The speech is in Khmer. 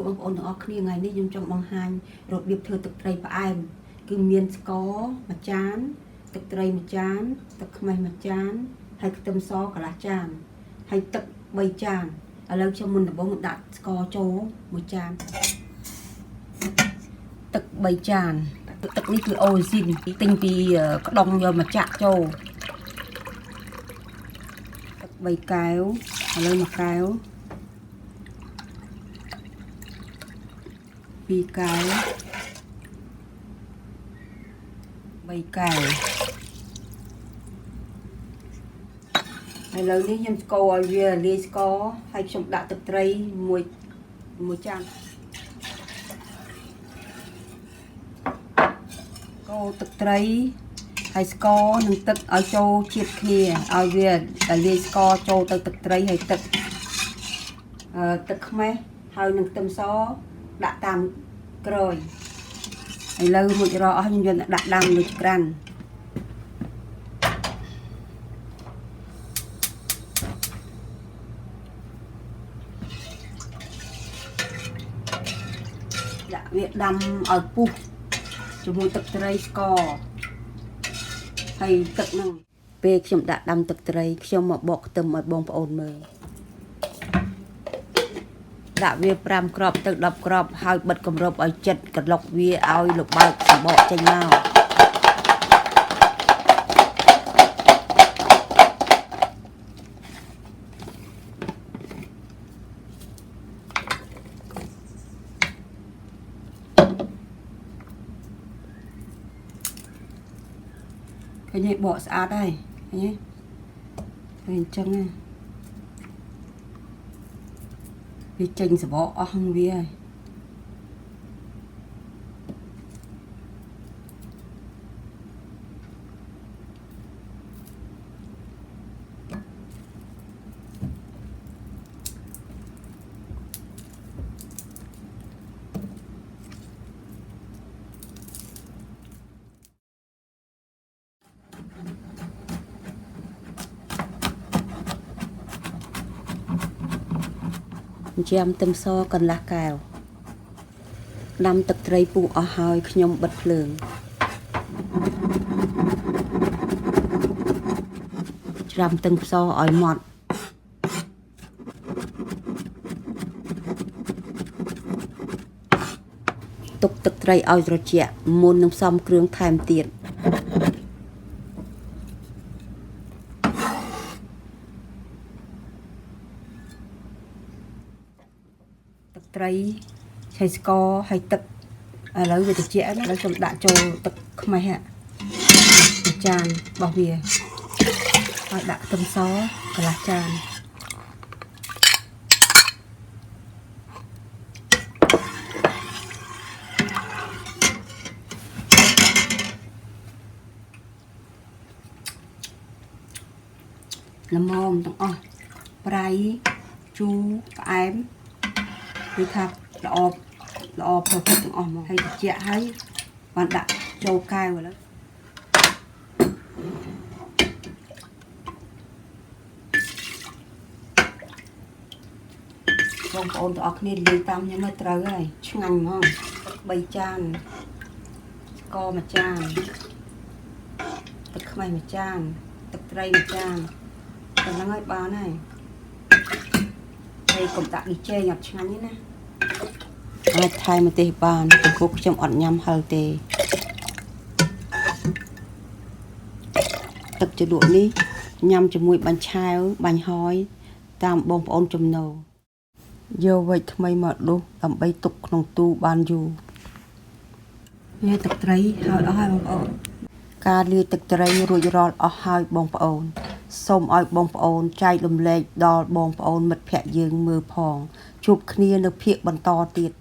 ជួបបងប្អូនទាំងអស់គ្នាថ្ងៃនេះខ្ញុំចង់បង្ហាញរបៀបធ្វើទឹកត្រីផ្អែមគឺមានស្ករមួយចានទឹកត្រីមួយចានទឹកខ្មេះមួយចានហើយខ្ទឹមសកន្លះចានហើយទឹក3ចានឥឡូវខ្ញុំមុនដំបូងដាក់ស្ករចូលមួយចានទឹក3ចានទឹកនេះគឺអូស៊ីនទិញពីក្តុងយកមកចាក់ចូលទឹក3កែវឥឡូវ1កែវ2កែវ3កែវឥឡូវនេះខ្ញុំស្ករឲ្យវាលាយស្ករហើយខ្ញុំដាក់ទឹកត្រីមួយចានកូរទឹកត្រីហើយស្ករនិងទឹកឲ្យចូលជាតិគ្នាឲ្យវាលាយស្ករចូលទៅទឹកត្រីហើយទឹកខ្មេះហើយនឹងខ្ទឹមសដាក់តាមក្រូចឥឡូវរួចរាល់អស់ខ្ញុំយកដាក់ដាំលើច្ក្រាន់ដាក់វាដាំឲ្យពុះជាមួយទឹកត្រីស្ករហើយទឹកហ្នឹងពេលខ្ញុំដាក់ដាំទឹកត្រីខ្ញុំមកបកខ្ទឹមឲ្យបងប្អូនមើលដាក់វា5គ្រាប់ទៅ10គ្រាប់ហើយបិទគម្របឲ្យជិតកន្លុកវាឲ្យលបើកសម្បកចេញមកឃើញបកស្អាតហើយឃើញអញ្ចឹងណាវាចេញសបកអស់វាហើយចាំខ្ទឹមសកន្លះកែវដាំទឹកត្រីពុះអស់ហើយខ្ញុំបិទភ្លើងច្រាំខ្ទឹមសឲ្យម៉ត់ទុកទឹកត្រីឲ្យត្រជាក់មុននឹងផ្សំគ្រឿងថែមទៀតត្រីឆៃស្ករហើយទឹកឥឡូវវាត្រជាក់ណាឥឡូវខ្ញុំដាក់ចូលទឹកខ្មេះមួយចានរបស់វាហើយដាក់ខ្ទឹមសកន្លះចានល្មមទាំងអស់ប្រៃជូរផ្អែមគឺថាល្អប្រភេទទាំងអស់មកហើយត្រជាក់ហើយបានដាក់ចូលកែវឥឡូវបងប្អូនទាំងអស់គ្នាលាយតាមខ្ញុំឲ្យត្រូវហើយឆ្ងាញ់ហ្មង3ចានស្ករមួយចានទឹកខ្មេះមួយចានទឹកត្រីមួយចានតែហ្នឹងឲ្យបានហើយកុំដាក់នេះចេងអត់ឆ្ងាញ់ទេណាអាចថែមម្ទេសបានព្រោះខ្ញុំអត់ញ៉ាំហឹរទេទឹកជ្រលក់នេះញ៉ាំជាមួយបាញ់ឆាវបាញ់ហយតាមបងប្អូនចំណូលយកវែកថ្មីមកដុសដើម្បីទុកក្នុងទូបានយូរនេះទឹកត្រីហើយអស់ហើយបងប្អូនការលាយទឹកត្រីរួចរាល់អស់ហើយបងប្អូនសូមឲ្យបងប្អូនចែករំលែកដល់បងប្អូនមិត្តភ័ក្តិយើងមើលផងជួបគ្នានៅភាគបន្តទៀត